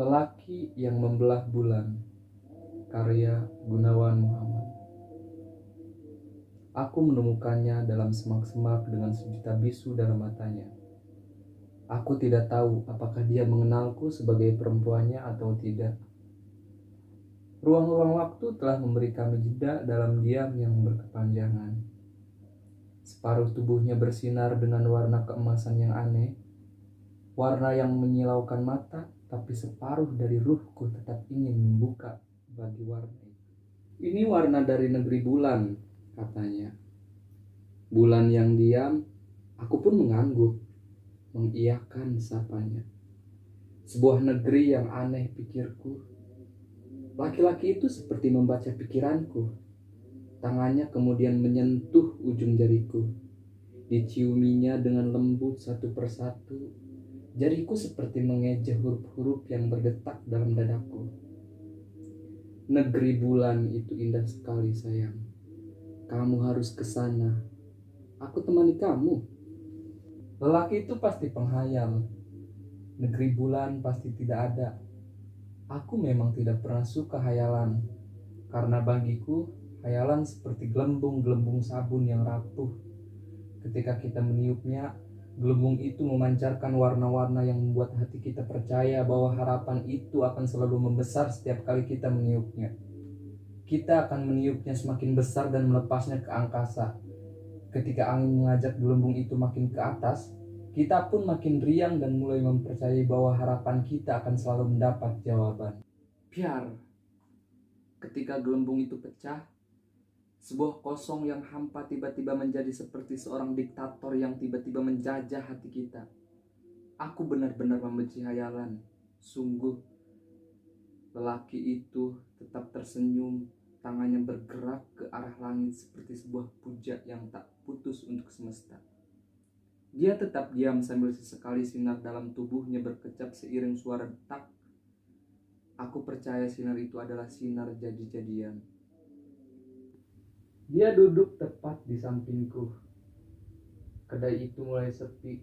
Lelaki yang membelah bulan, karya Gunawan Muhammad. Aku menemukannya dalam semak-semak dengan sejuta bisu dalam matanya. Aku tidak tahu apakah dia mengenalku sebagai perempuannya atau tidak. Ruang-ruang waktu telah memberi kami jeda dalam diam yang berkepanjangan. Separuh tubuhnya bersinar dengan warna keemasan yang aneh, warna yang menyilaukan mata, tapi separuh dari ruhku tetap ingin membuka bagi warna itu. Ini warna dari negeri bulan, katanya. Bulan yang diam, aku pun mengangguk, mengiyakan sapanya. Sebuah negeri yang aneh, pikirku. Laki-laki itu seperti membaca pikiranku. Tangannya kemudian menyentuh ujung jariku. Diciuminya dengan lembut satu persatu. Jariku seperti mengeja huruf-huruf yang berdetak dalam dadaku. Negeri bulan itu indah sekali, sayang. Kamu harus ke sana. Aku temani kamu. Lelaki itu pasti penghayal. Negeri bulan pasti tidak ada. Aku memang tidak pernah suka hayalan. Karena bagiku, hayalan seperti gelembung-gelembung sabun yang rapuh. Ketika kita meniupnya, gelembung itu memancarkan warna-warna yang membuat hati kita percaya bahwa harapan itu akan selalu membesar setiap kali kita meniupnya. Kita akan meniupnya semakin besar dan melepasnya ke angkasa. Ketika angin mengajak gelembung itu makin ke atas, kita pun makin riang dan mulai mempercayai bahwa harapan kita akan selalu mendapat jawaban. Biar ketika gelembung itu pecah, sebuah kosong yang hampa tiba-tiba menjadi seperti seorang diktator yang tiba-tiba menjajah hati kita. Aku benar-benar membenci hayalan. Sungguh, lelaki itu tetap tersenyum, tangannya bergerak ke arah langit seperti sebuah puja yang tak putus untuk semesta. Dia tetap diam sambil sesekali sinar dalam tubuhnya berkecap seiring suara detak. Aku percaya sinar itu adalah sinar jadi-jadian. Dia duduk tepat di sampingku. Kedai itu mulai sepi.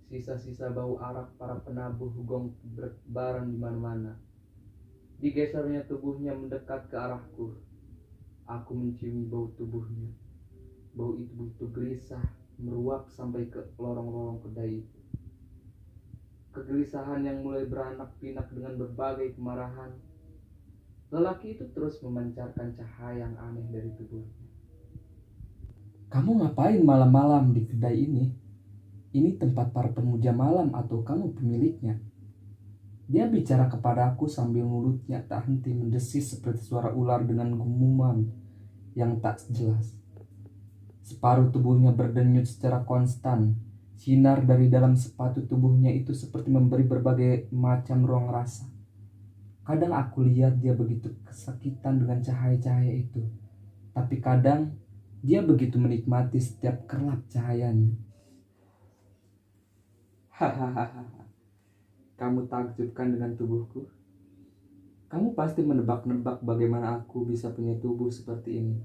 Sisa-sisa bau arak para penabuh gong bertebaran di mana-mana. Digesernya tubuhnya mendekat ke arahku. Aku menciumi bau tubuhnya. Bau itu begitu gelisah, meruap sampai ke lorong-lorong kedai itu. Kegelisahan yang mulai beranak pinak dengan berbagai kemarahan. Lelaki itu terus memancarkan cahaya yang aneh dari tubuhnya. Kamu ngapain malam-malam di kedai ini? Ini tempat para pemuja malam atau kamu pemiliknya? Dia bicara kepadaku sambil mulutnya tak henti mendesis seperti suara ular dengan gumuman yang tak jelas. Separuh tubuhnya berdenyut secara konstan. Sinar dari dalam sepatu tubuhnya itu seperti memberi berbagai macam ruang rasa. Kadang aku lihat dia begitu kesakitan dengan cahaya-cahaya itu. Tapi kadang dia begitu menikmati setiap kerlap cahayanya. Hahaha. Kamu takjubkan dengan tubuhku? Kamu pasti menebak-nebak bagaimana aku bisa punya tubuh seperti ini.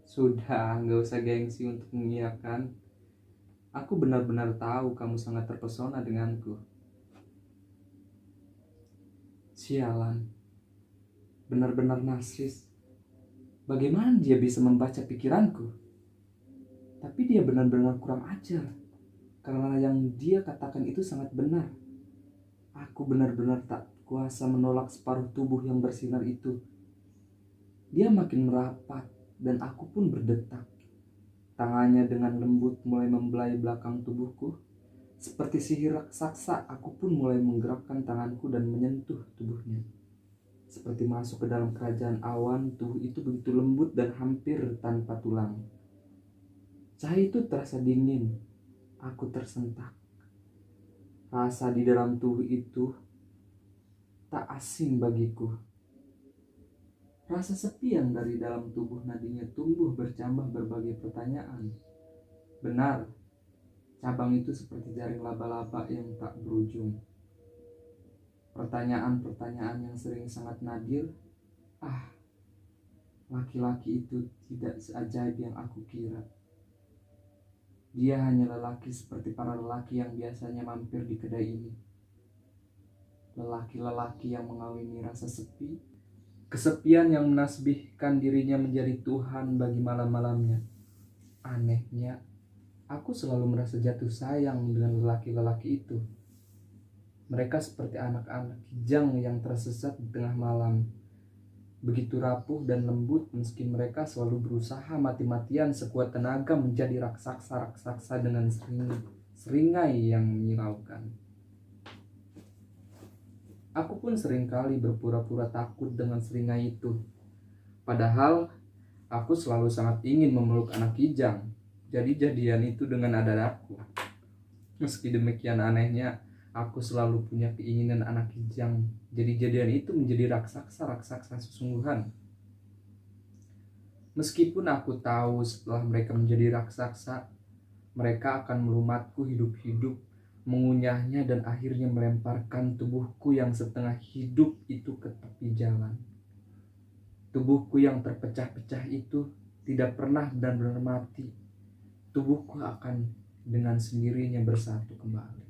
Sudah, nggak usah gengsi untuk mengiyakan. Aku benar-benar tahu kamu sangat terpesona denganku. Sialan, benar-benar narsis. Bagaimana dia bisa membaca pikiranku? Tapi dia benar-benar kurang ajar. Karena yang dia katakan itu sangat benar. Aku benar-benar tak kuasa menolak separuh tubuh yang bersinar itu. Dia makin merapat dan aku pun berdetak. Tangannya dengan lembut mulai membelai belakang tubuhku. Seperti sihir raksasa, aku pun mulai menggerakkan tanganku dan menyentuh tubuhnya. Seperti masuk ke dalam kerajaan awan, tubuh itu begitu lembut dan hampir tanpa tulang. Cahaya itu terasa dingin. Aku tersentak. Rasa di dalam tubuh itu tak asing bagiku. Rasa sepi yang dari dalam tubuh nadinya tumbuh bercambah berbagai pertanyaan. Benar, cabang itu seperti jaring laba-laba yang tak berujung. Pertanyaan-pertanyaan yang sering sangat nadir. Laki-laki itu tidak seajaib yang aku kira. Dia hanya lelaki seperti para lelaki yang biasanya mampir di kedai ini. lelaki-lelaki yang mengawini rasa sepi, kesepian yang menasbihkan dirinya menjadi Tuhan bagi malam-malamnya. Anehnya, aku selalu merasa jatuh sayang dengan lelaki-lelaki itu. Mereka seperti anak-anak kijang yang tersesat di tengah malam. Begitu rapuh dan lembut meski mereka selalu berusaha mati-matian sekuat tenaga menjadi raksasa-raksasa dengan seringai yang menyilaukan. Aku pun seringkali berpura-pura takut dengan seringai itu. Padahal aku selalu sangat ingin memeluk anak kijang. Jadi-jadian itu dengan adadaku. Meski demikian anehnya, aku selalu punya keinginan anak kijang. Jadi-jadian itu menjadi raksasa-raksasa sesungguhan. Meskipun aku tahu setelah mereka menjadi raksasa, mereka akan melumatku hidup-hidup, mengunyahnya dan akhirnya melemparkan tubuhku yang setengah hidup itu ke tepi jalan. Tubuhku yang terpecah-pecah itu tidak pernah benar-benar mati. Tubuhku akan dengan sendirinya bersatu kembali.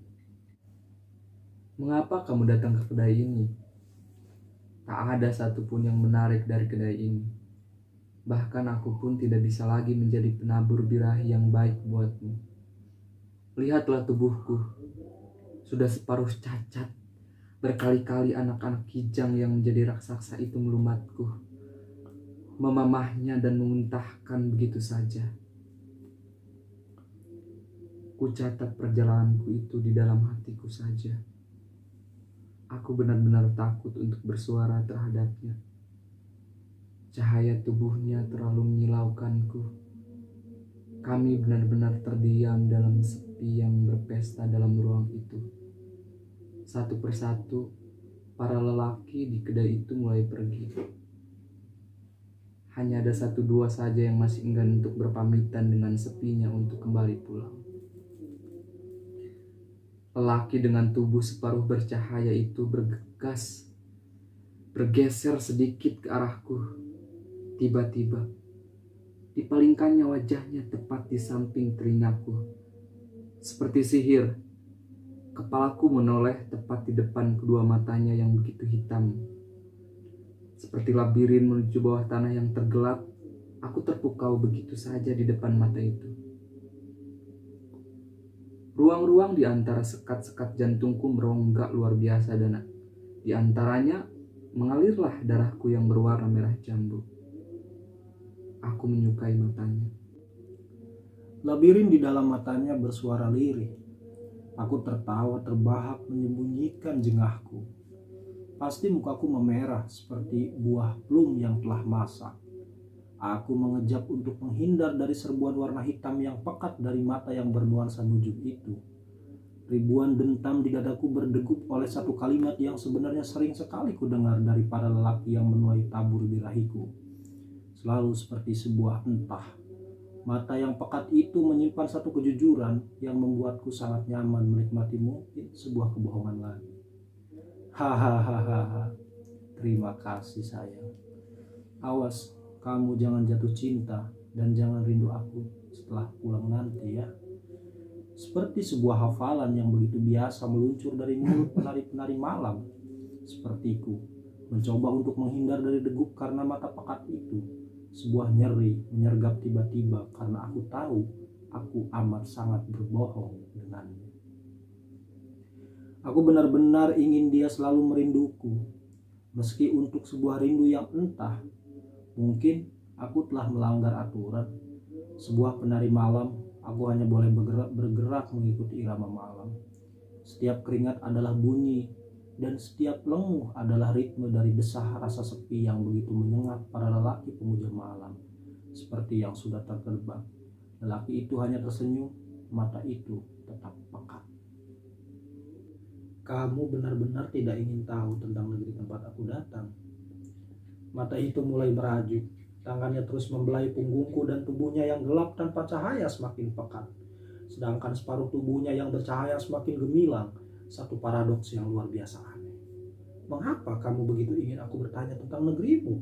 Mengapa kamu datang ke kedai ini? Tak ada satupun yang menarik dari kedai ini. Bahkan aku pun tidak bisa lagi menjadi penabur birahi yang baik buatmu. Lihatlah tubuhku, sudah separuh cacat. Berkali-kali anak-anak kijang yang menjadi raksasa itu melumatku, memamahnya dan memuntahkan begitu saja. Ku catat perjalananku itu di dalam hatiku saja. Aku benar-benar takut untuk bersuara terhadapnya. Cahaya tubuhnya terlalu menyilaukanku. Kami benar-benar terdiam dalam sepi yang berpesta dalam ruang itu. Satu persatu, para lelaki di kedai itu mulai pergi. Hanya ada satu dua saja yang masih enggan untuk berpamitan dengan sepinya untuk kembali pulang. Lelaki dengan tubuh separuh bercahaya itu bergeser sedikit ke arahku. Tiba-tiba, dipalingkannya wajahnya tepat di samping telingaku. Seperti sihir, kepalaku menoleh tepat di depan kedua matanya yang begitu hitam. Seperti labirin menuju bawah tanah yang tergelap, aku terpukau begitu saja di depan mata itu. Ruang-ruang di antara sekat-sekat jantungku meronggak luar biasa dan di antaranya mengalirlah darahku yang berwarna merah jambu. Aku menyukai matanya. Labirin di dalam matanya bersuara lirih. Aku tertawa terbahak menyembunyikan jengahku. Pasti mukaku memerah seperti buah plum yang telah masak. Aku mengejap untuk menghindar dari serbuan warna hitam yang pekat dari mata yang bernuansa nujum itu. Ribuan dentam di dadaku berdegup oleh satu kalimat yang sebenarnya sering sekali kudengar dari para lelaki yang menuai tabur birahiku. Selalu seperti sebuah entah. Mata yang pekat itu menyimpan satu kejujuran yang membuatku sangat nyaman menikmati mungkin sebuah kebohongan lagi. Hahaha. Terima kasih sayang. Awas, kamu jangan jatuh cinta dan jangan rindu aku setelah pulang nanti ya. Seperti sebuah hafalan yang begitu biasa meluncur dari mulut penari-penari malam. Sepertiku mencoba untuk menghindar dari degup karena mata pekat itu. Sebuah nyeri menyergap tiba-tiba karena aku tahu aku amat sangat berbohong dengannya. Aku benar-benar ingin dia selalu merinduku, meski untuk sebuah rindu yang entah. Mungkin aku telah melanggar aturan. Sebuah penari malam, aku hanya boleh bergerak mengikuti irama malam. Setiap keringat adalah bunyi, dan setiap lenguh adalah ritme dari desah rasa sepi yang begitu menyengat para lelaki pemuja malam. Seperti yang sudah tertebak, lelaki itu hanya tersenyum, mata itu tetap pekat. Kamu benar-benar tidak ingin tahu tentang negeri tempat aku datang. Mata itu mulai merajuk, tangannya terus membelai punggungku dan tubuhnya yang gelap tanpa cahaya semakin pekat. Sedangkan separuh tubuhnya yang bercahaya semakin gemilang. Satu paradoks yang luar biasa aneh. Mengapa kamu begitu ingin aku bertanya tentang negerimu?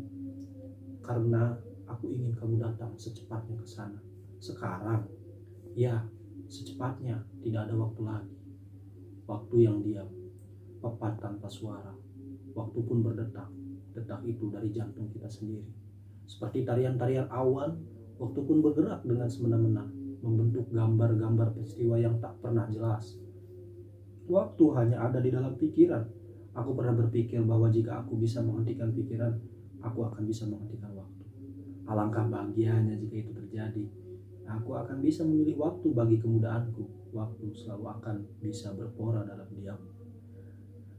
Karena aku ingin kamu datang secepatnya ke sana. Sekarang, ya, secepatnya, tidak ada waktu lagi. Waktu yang diam. pepat tanpa suara. Waktu pun berdetak, detak itu dari jantung kita sendiri. Seperti tarian-tarian awan, waktu pun bergerak dengan semena-mena, membentuk gambar-gambar peristiwa yang tak pernah jelas. Waktu hanya ada di dalam pikiran. Aku pernah berpikir bahwa jika aku bisa menghentikan pikiran, aku akan bisa menghentikan waktu. Alangkah bahagianya jika itu terjadi. Aku akan bisa memilih waktu bagi kemudahanku. Waktu selalu akan bisa berpora dalam diam.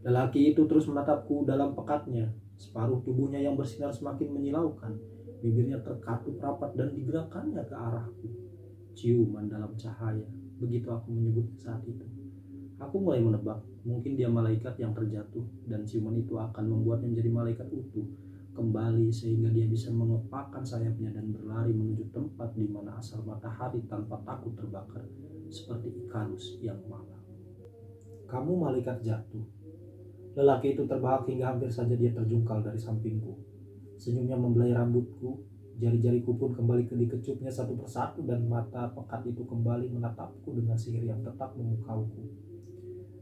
Lelaki itu terus menatapku dalam pekatnya. Separuh tubuhnya yang bersinar semakin menyilaukan. Bibirnya terkatup rapat dan digerakkannya ke arahku. Ciuman dalam cahaya. Begitu aku menyebut saat itu. Aku mulai menebak, mungkin dia malaikat yang terjatuh, dan ciuman itu akan membuatnya menjadi malaikat utuh kembali sehingga dia bisa mengepakkan sayapnya dan berlari menuju tempat di mana asal matahari tanpa takut terbakar, seperti Ikarus yang malang. Kamu malaikat jatuh. Lelaki itu terbahak hingga hampir saja dia terjungkal dari sampingku. Senyumnya membelai rambutku, jari-jariku pun kembali dikecupnya satu persatu dan mata pekat itu kembali menatapku dengan sihir yang tetap memukauku.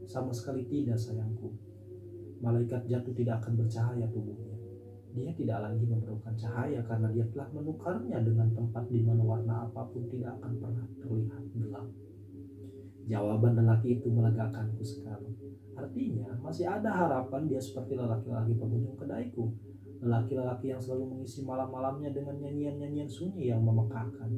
Sama sekali tidak, sayangku. Malaikat jatuh tidak akan bercahaya tubuhnya. Dia tidak lagi memerlukan cahaya karena dia telah menukarnya dengan tempat di mana warna apapun tidak akan pernah terlihat gelap. Jawaban lelaki itu melegakanku sekali. Artinya masih ada harapan dia seperti lelaki-lelaki pengunjung kedaiku. Lelaki-lelaki yang selalu mengisi malam-malamnya dengan nyanyian-nyanyian sunyi yang memekakkan.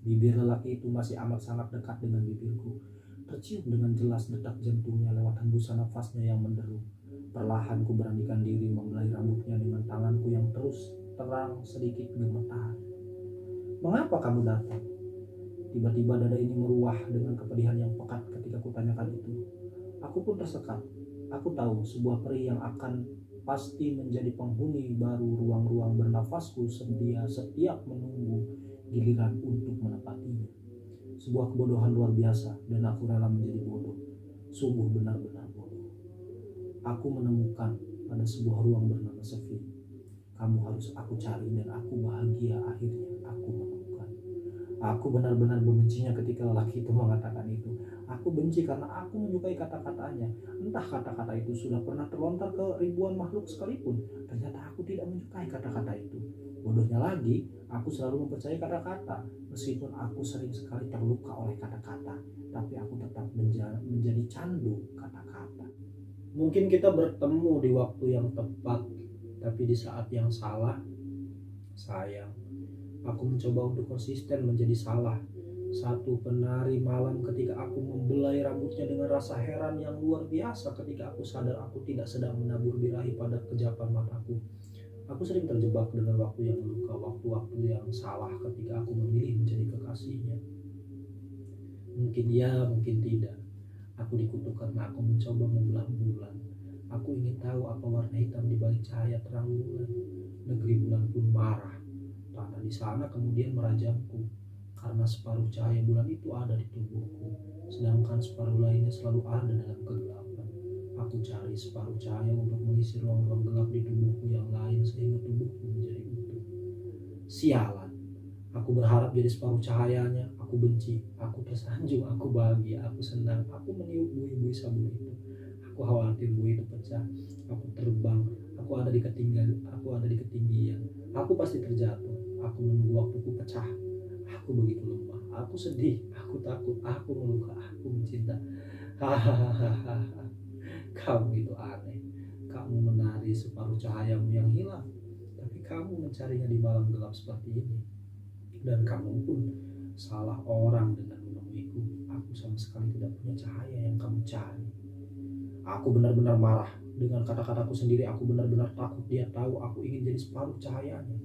Bibir lelaki itu masih amat sangat dekat dengan bibirku. Tercium dengan jelas detak jantungnya lewat hembusan nafasnya yang menderu. Perlahan ku beranikan diri membelai rambutnya dengan tanganku yang terus terang sedikit gemetar. Mengapa kamu datang? Tiba-tiba dada ini meruah dengan kepedihan yang pekat ketika kutanyakan itu. Aku pun tersekat. Aku tahu sebuah peri yang akan pasti menjadi penghuni baru ruang-ruang bernafasku sedia setiap menunggu giliran untuk menepatinya. Sebuah kebodohan luar biasa dan aku rela menjadi bodoh. Sungguh benar-benar bodoh. Aku menemukan pada sebuah ruang bernama sepi. Kamu harus aku cari dan aku bahagia akhirnya aku menemukan. Aku benar-benar membencinya ketika lelaki itu mengatakan itu. Aku benci karena aku menyukai kata-katanya. Entah kata-kata itu sudah pernah terlontar ke ribuan makhluk sekalipun. Ternyata aku tidak menyukai kata-kata itu. Bodohnya lagi, aku selalu mempercayai kata-kata. Meskipun aku sering sekali terluka oleh kata-kata, tapi aku tetap menjadi candu kata-kata. Mungkin kita bertemu di waktu yang tepat, tapi di saat yang salah. Sayang, aku mencoba untuk konsisten menjadi salah. Satu penari malam ketika aku membelai rambutnya dengan rasa heran yang luar biasa ketika aku sadar aku tidak sedang menabur birahi pada kejapan mataku. Aku sering terjebak dengan waktu yang luka, waktu-waktu yang salah ketika aku memilih menjadi kekasihnya. Mungkin ya, mungkin tidak. Aku dikutuk karena aku mencoba membelah bulan. Aku ingin tahu apa warna hitam di balik cahaya terang bulan. Negeri bulan pun marah. Tanah di sana kemudian merajamku. Karena separuh cahaya bulan itu ada di tubuhku. Sedangkan separuh lainnya selalu ada dalam kegelapan. Aku cari separuh cahaya untuk mengisi ruang-ruang gelap di tubuhku yang lain sehingga tubuhku menjadi utuh. Sialan. Aku berharap jadi separuh cahayanya. Aku benci, aku tersanjung, aku bahagia, aku senang. Aku meniup buih-buih sabun itu. Aku khawatir buih itu pecah. Aku terbang. Aku ada di ketinggian. Aku pasti terjatuh. Aku menunggu waktuku pecah. Aku begitu lemah. Aku sedih. Aku takut. Aku meluka. Aku mencinta. Hahaha. Kamu itu aneh. Kamu menari separuh cahayamu yang hilang, tapi kamu mencarinya di malam gelap seperti ini. Dan kamu pun salah orang dengan menemuiku. Aku sama sekali tidak punya cahaya yang kamu cari. Aku benar-benar marah dengan kata-kataku sendiri. Aku benar-benar takut dia tahu aku ingin jadi separuh cahayanya.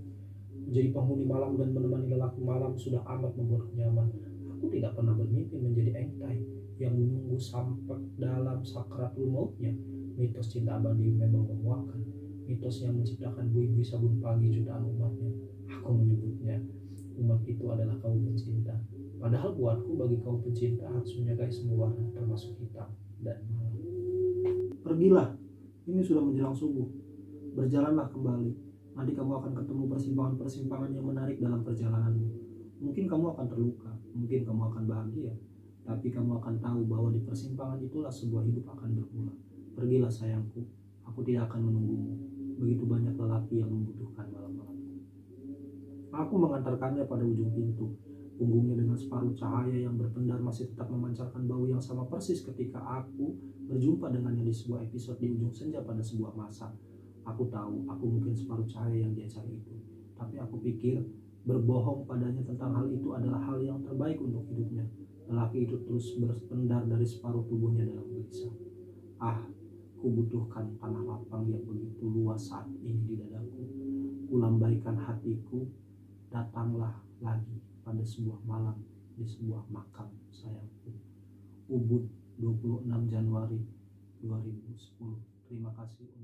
Menjadi penghuni malam dan menemani lelaki malam sudah amat membuatku nyaman. Aku tidak pernah bermimpi menjadi engtai yang menunggu sampai dalam sakratul mautnya. Mitos cinta abadi memang memuakkan. Mitos yang menciptakan buih-buih sabun pagi jutaan umatnya. Aku menyebutnya umat itu adalah kaum pencinta. Padahal buatku bagi kaum pencinta harus menyukai semua warna termasuk hitam dan malam. Pergilah, ini sudah menjelang subuh. Berjalanlah kembali. Nanti kamu akan ketemu persimpangan-persimpangan yang menarik dalam perjalananmu. Mungkin kamu akan terluka, mungkin kamu akan bahagia, tapi kamu akan tahu bahwa di persimpangan itulah sebuah hidup akan bermula. Pergilah sayangku, aku tidak akan menunggumu. Begitu banyak lelaki yang membutuhkan malam-malamku. Aku mengantarkannya pada ujung pintu. Punggungnya dengan separuh cahaya yang berpendar masih tetap memancarkan bau yang sama persis ketika aku berjumpa dengannya di sebuah episode di ujung senja pada sebuah masa. Aku tahu, aku mungkin separuh cahaya yang dia cari itu. Tapi aku pikir berbohong padanya tentang hal itu adalah hal yang terbaik untuk hidupnya. Lelaki itu terus berpendar dari separuh tubuhnya dalam gelisah. Ah, ku butuhkan tanah lapang yang begitu luas saat ini di dadaku. Kulambaikan hatiku, datanglah lagi pada sebuah malam di sebuah makam sayangku. Ubud 26 Januari 2010. Terima kasih.